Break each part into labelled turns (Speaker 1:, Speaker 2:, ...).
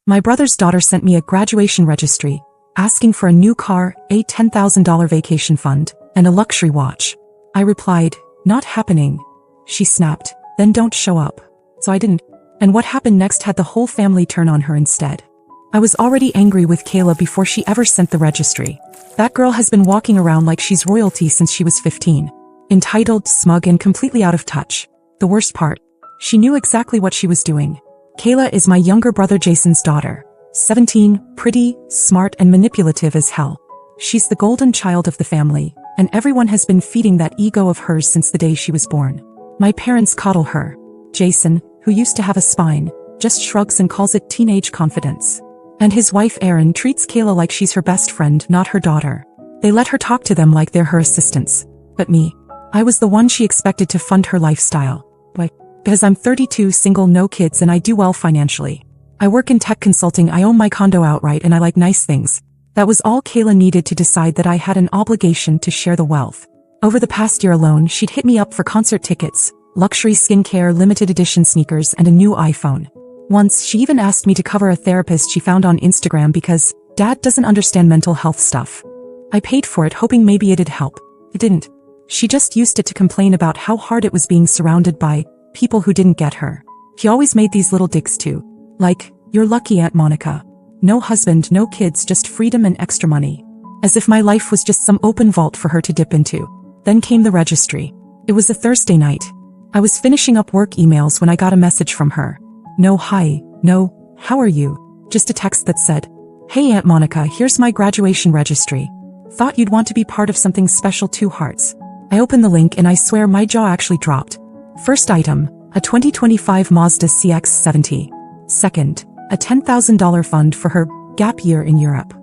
Speaker 1: My brother's daughter sent me a graduation registry, asking for a new car, a $10,000 vacation fund, and a luxury watch. I replied, "Not happening." She snapped, "Then don't show up." So I didn't. And what happened next had the whole family turn on her instead. I was already angry with Kayla before she ever sent the registry. That girl has been walking around like she's royalty since she was 15. Entitled, smug, and completely out of touch. The worst part, she knew exactly what she was doing. Kayla is my younger brother Jason's daughter. 17, pretty, smart, and manipulative as hell. She's the golden child of the family, and everyone has been feeding that ego of hers since the day she was born. My parents coddle her. Jason, who used to have a spine, just shrugs and calls it teenage confidence. And his wife Erin treats Kayla like she's her best friend, not her daughter. They let her talk to them like they're her assistants. But me, I was the one she expected to fund her lifestyle. Why? Because I'm 32, single, no kids, and I do well financially. I work in tech consulting, I own my condo outright, and I like nice things. That was all Kayla needed to decide that I had an obligation to share the wealth. Over the past year alone, she'd hit me up for concert tickets, luxury skincare, limited edition sneakers, and a new iPhone. Once, she even asked me to cover a therapist she found on Instagram because Dad doesn't understand mental health stuff. I paid for it hoping maybe it'd help. It didn't. She just used it to complain about how hard it was being surrounded by people who didn't get her. He always made these little digs too. Like, "You're lucky, Aunt Monica. No husband, no kids, just freedom and extra money." As if my life was just some open vault for her to dip into. Then came the registry. It was a Thursday night. I was finishing up work emails when I got a message from her. No hi, no, how are you? Just a text that said, "Hey Aunt Monica, here's my graduation registry. Thought you'd want to be part of something special, 2 hearts." I opened the link and I swear my jaw actually dropped. First item, a 2025 Mazda CX-70. Second, a $10,000 fund for her gap year in Europe.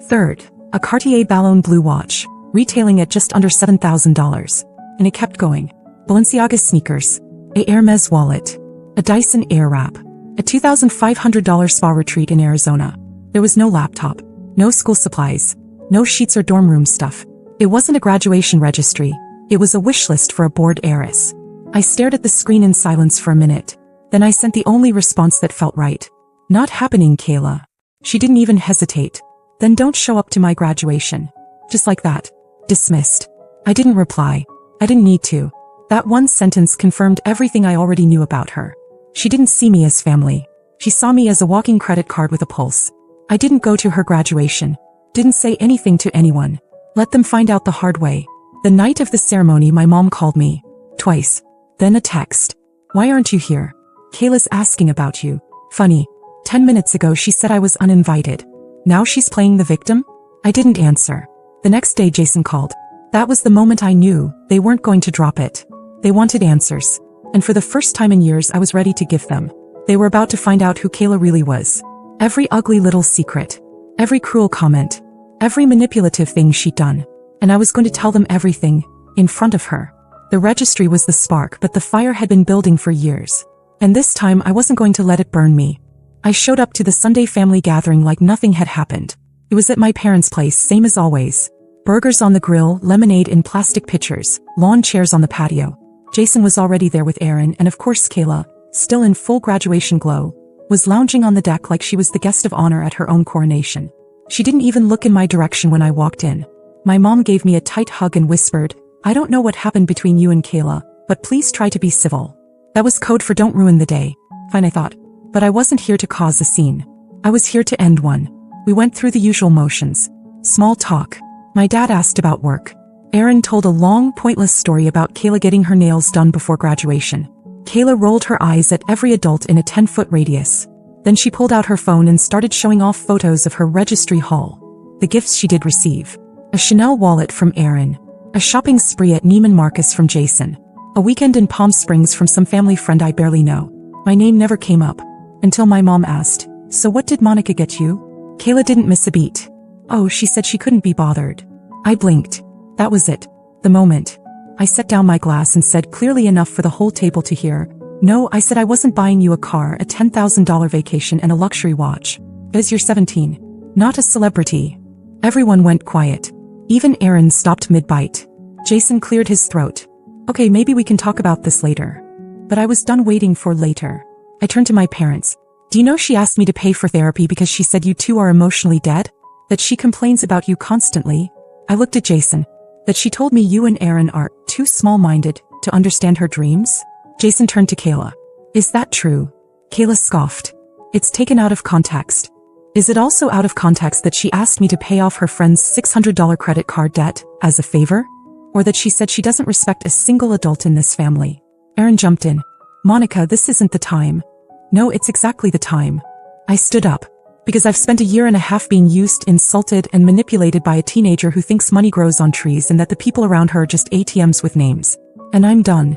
Speaker 1: Third, a Cartier Ballon Bleu watch, retailing at just under $7,000. And it kept going. Balenciaga sneakers, a Hermes wallet, a Dyson Airwrap, a $2,500 spa retreat in Arizona. There was no laptop, no school supplies, no sheets or dorm room stuff. It wasn't a graduation registry, it was a wish list for a bored heiress. I stared at the screen in silence for a minute. Then I sent the only response that felt right. "Not happening, Kayla." She didn't even hesitate. "Then don't show up to my graduation." Just like that. Dismissed. I didn't reply. I didn't need to. That one sentence confirmed everything I already knew about her. She didn't see me as family. She saw me as a walking credit card with a pulse. I didn't go to her graduation. Didn't say anything to anyone. Let them find out the hard way. The night of the ceremony, my mom called me. Twice. Then a text. "Why aren't you here? Kayla's asking about you." Funny. 10 minutes ago she said I was uninvited. Now she's playing the victim? I didn't answer. The next day Jason called. That was the moment I knew they weren't going to drop it. They wanted answers. And for the first time in years I was ready to give them. They were about to find out who Kayla really was. Every ugly little secret. Every cruel comment. Every manipulative thing she'd done. And I was going to tell them everything, in front of her. The registry was the spark, but the fire had been building for years. And this time I wasn't going to let it burn me. I showed up to the Sunday family gathering like nothing had happened. It was at my parents' place, same as always. Burgers on the grill, lemonade in plastic pitchers, lawn chairs on the patio. Jason was already there with Erin, and of course Kayla, still in full graduation glow, was lounging on the deck like she was the guest of honor at her own coronation. She didn't even look in my direction when I walked in. My mom gave me a tight hug and whispered, "I don't know what happened between you and Kayla, but please try to be civil." That was code for don't ruin the day. Fine, I thought. But I wasn't here to cause a scene. I was here to end one. We went through the usual motions. Small talk. My dad asked about work. Erin told a long, pointless story about Kayla getting her nails done before graduation. Kayla rolled her eyes at every adult in a 10-foot radius. Then she pulled out her phone and started showing off photos of her registry haul. The gifts she did receive. A Chanel wallet from Erin. A shopping spree at Neiman Marcus from Jason. A weekend in Palm Springs from some family friend I barely know. My name never came up. Until my mom asked, "So what did Monica get you?" Kayla didn't miss a beat. "Oh, she said she couldn't be bothered." I blinked. That was it. The moment. I set down my glass and said clearly enough for the whole table to hear, "No, I said I wasn't buying you a car, a $10,000 vacation and a luxury watch. Because you're 17. Not a celebrity." Everyone went quiet. Even Erin stopped mid-bite. Jason cleared his throat. "Okay, maybe we can talk about this later." But I was done waiting for later. I turned to my parents. Do you know she asked me to pay for therapy because she said you two are emotionally dead? That she complains about you constantly? I looked at Jason. That she told me you and Aaron are too small-minded to understand her dreams? Jason turned to Kayla. Is that true? Kayla scoffed. It's taken out of context. Is it also out of context that she asked me to pay off her friend's $600 credit card debt as a favor? Or that she said she doesn't respect a single adult in this family? Aaron jumped in. Monica, this isn't the time. No, it's exactly the time. I stood up. Because I've spent a year and a half being used, insulted, and manipulated by a teenager who thinks money grows on trees and that the people around her are just ATMs with names. And I'm done.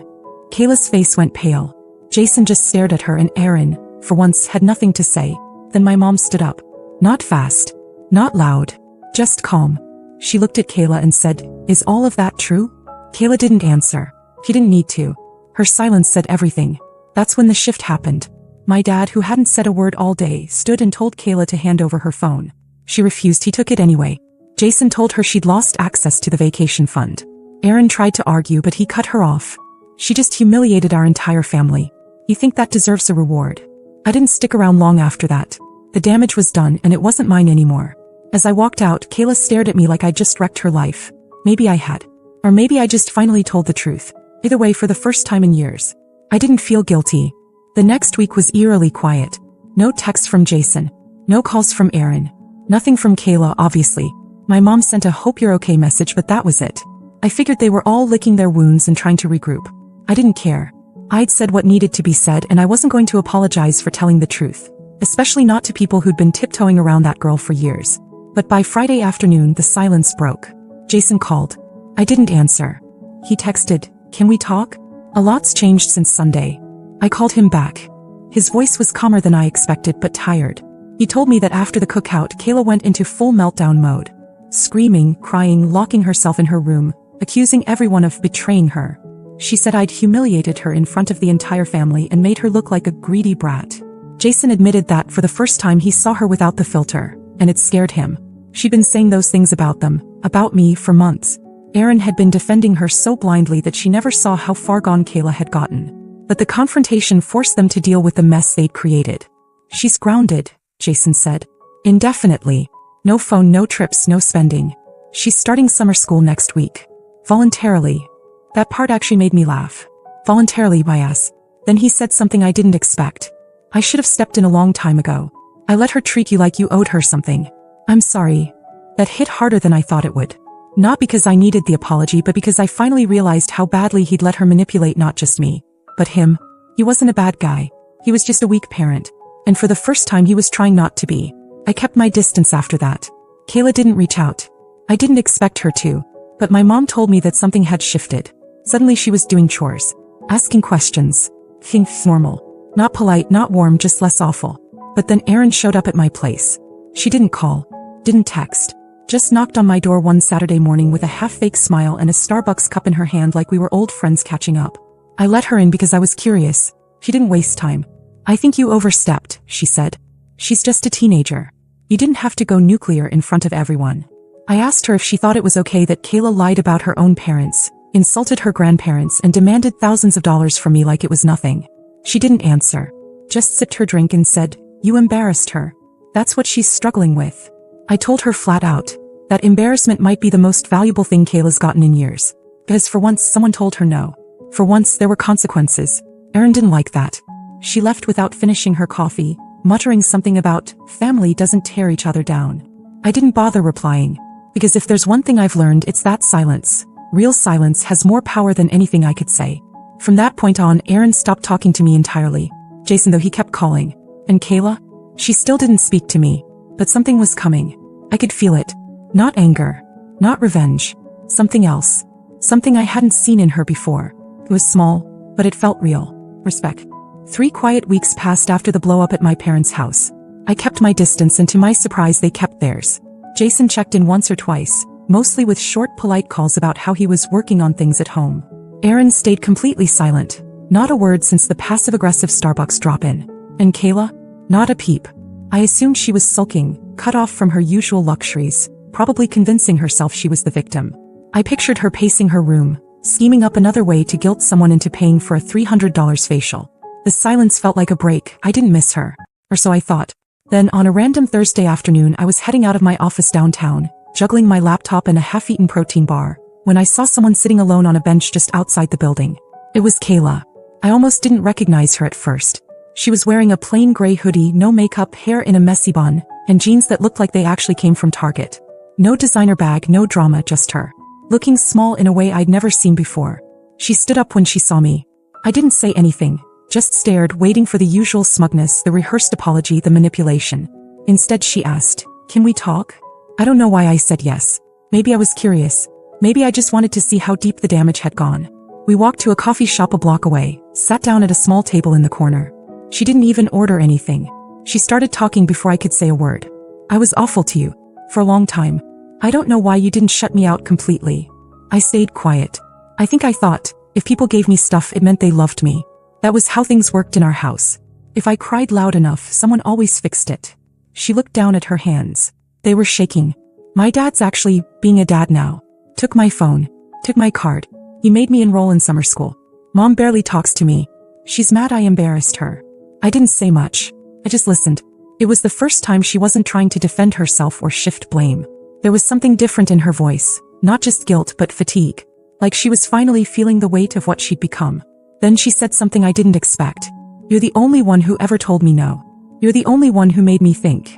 Speaker 1: Kayla's face went pale. Jason just stared at her and Aaron, for once, had nothing to say. Then my mom stood up. Not fast. Not loud. Just calm. She looked at Kayla and said, Is all of that true? Kayla didn't answer. She didn't need to. Her silence said everything. That's when the shift happened. My dad, who hadn't said a word all day, stood and told Kayla to hand over her phone. She refused. He took it anyway. Jason told her she'd lost access to the vacation fund. Aaron tried to argue, but he cut her off. She just humiliated our entire family. You think that deserves a reward? I didn't stick around long after that. The damage was done and it wasn't mine anymore. As I walked out, Kayla stared at me like I'd just wrecked her life. Maybe I had. Or maybe I just finally told the truth. Either way, for the first time in years, I didn't feel guilty. The next week was eerily quiet. No texts from Jason. No calls from Aaron. Nothing from Kayla, obviously. My mom sent a hope you're okay message, but that was it. I figured they were all licking their wounds and trying to regroup. I didn't care. I'd said what needed to be said and I wasn't going to apologize for telling the truth. Especially not to people who'd been tiptoeing around that girl for years. But by Friday afternoon, the silence broke. Jason called. I didn't answer. He texted, Can we talk? A lot's changed since Sunday. I called him back. His voice was calmer than I expected, but tired. He told me that after the cookout, Kayla went into full meltdown mode. Screaming, crying, locking herself in her room, accusing everyone of betraying her. She said I'd humiliated her in front of the entire family and made her look like a greedy brat. Jason admitted that for the first time he saw her without the filter, and it scared him. She'd been saying those things about them, about me, for months. Aaron had been defending her so blindly that she never saw how far gone Kayla had gotten. But the confrontation forced them to deal with the mess they'd created. She's grounded, Jason said. Indefinitely. No phone, no trips, no spending. She's starting summer school next week. Voluntarily. That part actually made me laugh. Voluntarily, my ass. Then he said something I didn't expect. I should have stepped in a long time ago. I let her treat you like you owed her something. I'm sorry. That hit harder than I thought it would. Not because I needed the apology, but because I finally realized how badly he'd let her manipulate not just me, but him. He wasn't a bad guy. He was just a weak parent. And for the first time he was trying not to be. I kept my distance after that. Kayla didn't reach out. I didn't expect her to. But my mom told me that something had shifted. Suddenly she was doing chores. Asking questions. Things normal. Not polite, not warm, just less awful. But then Aaron showed up at my place. She didn't call. Didn't text. Just knocked on my door one Saturday morning with a half-fake smile and a Starbucks cup in her hand like we were old friends catching up. I let her in because I was curious. She didn't waste time. I think you overstepped, she said. She's just a teenager. You didn't have to go nuclear in front of everyone. I asked her if she thought it was okay that Kayla lied about her own parents, insulted her grandparents, and demanded thousands of dollars from me like it was nothing. She didn't answer. Just sipped her drink and said, You embarrassed her. That's what she's struggling with. I told her flat out that embarrassment might be the most valuable thing Kayla's gotten in years. Because for once someone told her no. For once there were consequences. Aaron didn't like that. She left without finishing her coffee, muttering something about family doesn't tear each other down. I didn't bother replying. Because if there's one thing I've learned, it's that silence. Real silence has more power than anything I could say. From that point on, Aaron stopped talking to me entirely. Jason, though, he kept calling. And Kayla? She still didn't speak to me. But something was coming. I could feel it. Not anger. Not revenge. Something else. Something I hadn't seen in her before. It was small, but it felt real. Respect. 3 quiet weeks passed after the blow-up at my parents' house. I kept my distance, and to my surprise they kept theirs. Jason checked in once or twice, mostly with short, polite calls about how he was working on things at home. Aaron stayed completely silent. Not a word since the passive-aggressive Starbucks drop-in. And Kayla? Not a peep. I assumed she was sulking, cut off from her usual luxuries, probably convincing herself she was the victim. I pictured her pacing her room, scheming up another way to guilt someone into paying for a $300 facial. The silence felt like a break. I didn't miss her. Or so I thought. Then on a random Thursday afternoon I was heading out of my office downtown, juggling my laptop and a half-eaten protein bar, when I saw someone sitting alone on a bench just outside the building. It was Kayla. I almost didn't recognize her at first. She was wearing a plain gray hoodie, no makeup, hair in a messy bun, and jeans that looked like they actually came from Target. No designer bag, no drama, just her. Looking small in a way I'd never seen before. She stood up when she saw me. I didn't say anything, just stared, waiting for the usual smugness, the rehearsed apology, the manipulation. Instead she asked, "Can we talk?" I don't know why I said yes. Maybe I was curious. Maybe I just wanted to see how deep the damage had gone. We walked to a coffee shop a block away, sat down at a small table in the corner. She didn't even order anything. She started talking before I could say a word. "I was awful to you. For a long time. I don't know why you didn't shut me out completely." I stayed quiet. I think I thought, if people gave me stuff it meant they loved me. That was how things worked in our house. If I cried loud enough, someone always fixed it. She looked down at her hands. They were shaking. "My dad's actually being a dad now. Took my phone. Took my card. He made me enroll in summer school. Mom barely talks to me. She's mad I embarrassed her." I didn't say much. I just listened. It was the first time she wasn't trying to defend herself or shift blame. There was something different in her voice, not just guilt but fatigue. Like she was finally feeling the weight of what she'd become. Then she said something I didn't expect. "You're the only one who ever told me no. You're the only one who made me think."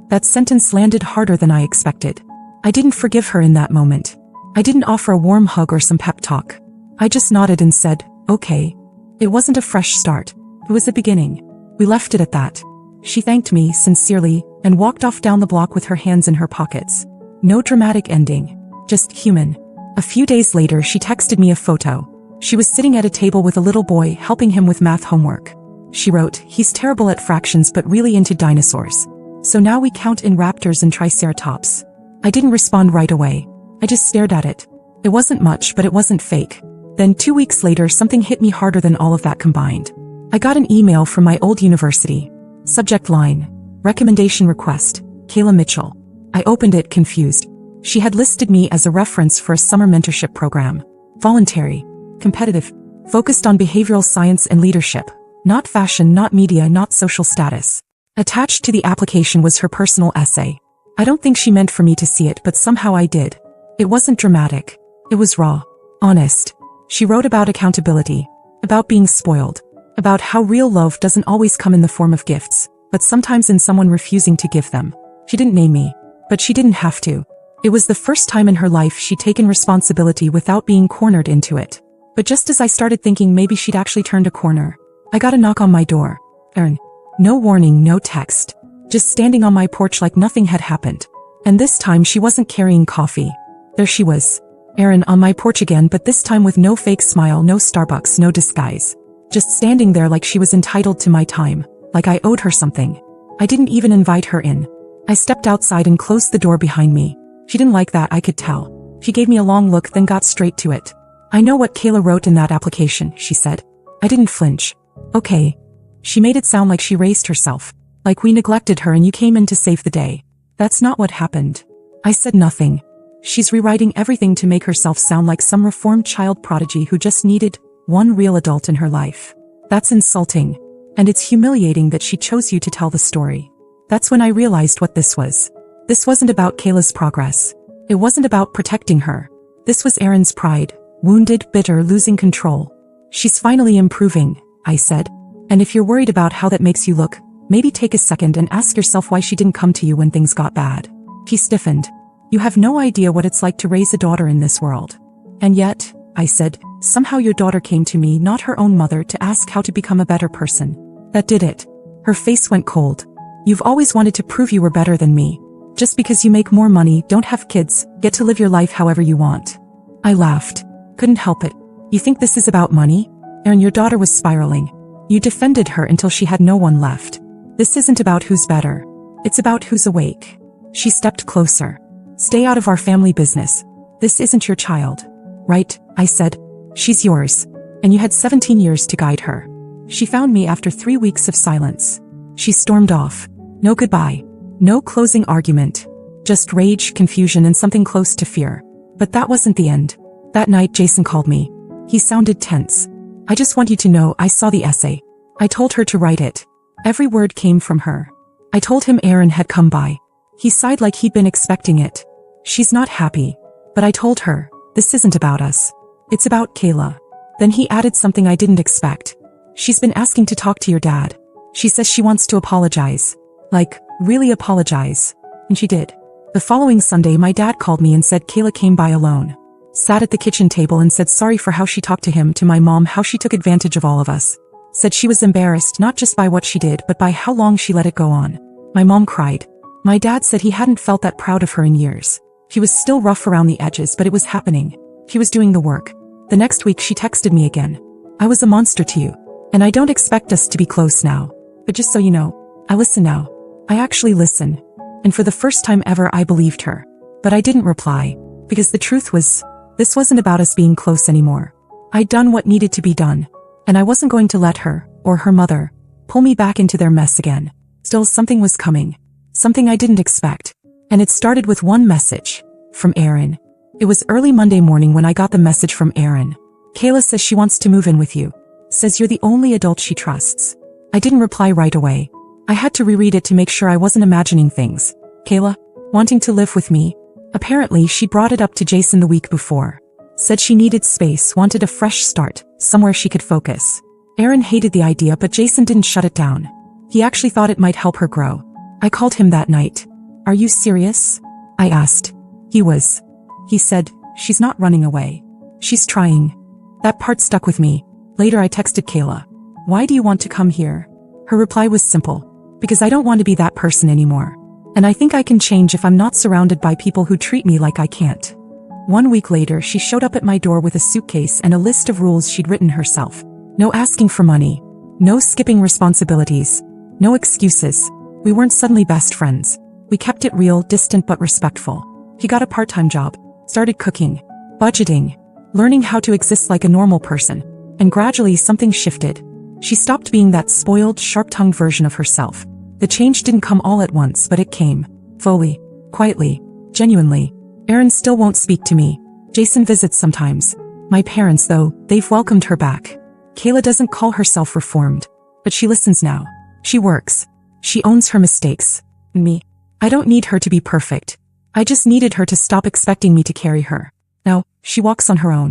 Speaker 1: That sentence landed harder than I expected. I didn't forgive her in that moment. I didn't offer a warm hug or some pep talk. I just nodded and said, "Okay." It wasn't a fresh start. It was a beginning. We left it at that. She thanked me sincerely and walked off down the block with her hands in her pockets. No dramatic ending. Just human. A few days later she texted me a photo. She was sitting at a table with a little boy helping him with math homework. She wrote, "He's terrible at fractions but really into dinosaurs. So now we count in raptors and triceratops." I didn't respond right away. I just stared at it. It wasn't much, but it wasn't fake. Then 2 weeks later something hit me harder than all of that combined. I got an email from my old university. Subject line, recommendation request, Kayla Mitchell. I opened it confused. She had listed me as a reference for a summer mentorship program. Voluntary, competitive, focused on behavioral science and leadership. Not fashion, not media, not social status. Attached to the application was her personal essay. I don't think she meant for me to see it, but somehow I did. It wasn't dramatic. It was raw. Honest. She wrote about accountability. About being spoiled. About how real love doesn't always come in the form of gifts, but sometimes in someone refusing to give them. She didn't name me, but she didn't have to. It was the first time in her life she'd taken responsibility without being cornered into it. But just as I started thinking maybe she'd actually turned a corner, I got a knock on my door. Erin. No warning, no text. Just standing on my porch like nothing had happened. And this time she wasn't carrying coffee. There she was. Erin on my porch again, but this time with no fake smile, no Starbucks, no disguise. Just standing there like she was entitled to my time, like I owed her something. I didn't even invite her in. I stepped outside and closed the door behind me. She didn't like that, I could tell. She gave me a long look, then got straight to it. "I know what Kayla wrote in that application," she said. I didn't flinch. "Okay." She made it sound like she raised herself, like we neglected her and you came in to save the day. "That's not what happened." I said nothing. She's rewriting everything to make herself sound like some reformed child prodigy who just needed one real adult in her life. That's insulting. And it's humiliating that she chose you to tell the story. That's when I realized what this was. This wasn't about Kayla's progress. It wasn't about protecting her. This was Erin's pride, wounded, bitter, losing control. "She's finally improving," I said. "And if you're worried about how that makes you look, maybe take a second and ask yourself why she didn't come to you when things got bad." She stiffened. "You have no idea what it's like to raise a daughter in this world." "And yet," I said, "somehow your daughter came to me, not her own mother, to ask how to become a better person. That did it." Her face went cold. "You've always wanted to prove you were better than me. Just because you make more money, don't have kids, get to live your life however you want." I laughed. Couldn't help it. "You think this is about money?" Erin, your daughter was spiraling. You defended her until she had no one left. This isn't about who's better. It's about who's awake. She stepped closer. "Stay out of our family business. This isn't your child." "Right," I said. "She's yours. And you had 17 years to guide her." She found me after 3 weeks of silence. She stormed off. No goodbye. No closing argument. Just rage, confusion, and something close to fear. But that wasn't the end. That night Jason called me. He sounded tense. "I just want you to know I saw the essay. I told her to write it. Every word came from her. I told him Aaron had come by. He sighed like he'd been expecting it. She's not happy. But I told her, this isn't about us. It's about Kayla. Then he added something I didn't expect. She's been asking to talk to your dad. She says she wants to apologize. Like, really apologize. And she did. The following Sunday my dad called me and said Kayla came by alone. Sat at the kitchen table and said sorry for how she talked to him, to my mom, how she took advantage of all of us. Said she was embarrassed not just by what she did but by how long she let it go on. My mom cried. My dad said he hadn't felt that proud of her in years. He was still rough around the edges, but it was happening. He was doing the work. The next week she texted me again. I was a monster to you. And I don't expect us to be close now. But just so you know, I listen now. I actually listen. And for the first time ever I believed her. But I didn't reply. Because the truth was, this wasn't about us being close anymore. I'd done what needed to be done. And I wasn't going to let her, or her mother, pull me back into their mess again. Still, something was coming. Something I didn't expect. And it started with one message. From Aaron. It was early Monday morning when I got the message from Aaron. Kayla says she wants to move in with you. Says you're the only adult she trusts. I didn't reply right away. I had to reread it to make sure I wasn't imagining things. Kayla, wanting to live with me. Apparently she brought it up to Jason the week before. Said she needed space, wanted a fresh start, somewhere she could focus. Aaron hated the idea, but Jason didn't shut it down. He actually thought it might help her grow. I called him that night. Are you serious? I asked. He was. He said, she's not running away. She's trying. That part stuck with me. Later I texted Kayla. Why do you want to come here? Her reply was simple. Because I don't want to be that person anymore. And I think I can change if I'm not surrounded by people who treat me like I can't. 1 week later she showed up at my door with a suitcase and a list of rules she'd written herself. No asking for money. No skipping responsibilities. No excuses. We weren't suddenly best friends. We kept it real, distant but respectful. He got a part-time job. Started cooking. Budgeting. Learning how to exist like a normal person. And gradually something shifted. She stopped being that spoiled, sharp-tongued version of herself. The change didn't come all at once, but it came. Slowly. Quietly. Genuinely. Aaron still won't speak to me. Jason visits sometimes. My parents, though, they've welcomed her back. Kayla doesn't call herself reformed. But she listens now. She works. She owns her mistakes. Me. I don't need her to be perfect. I just needed her to stop expecting me to carry her. Now, she walks on her own.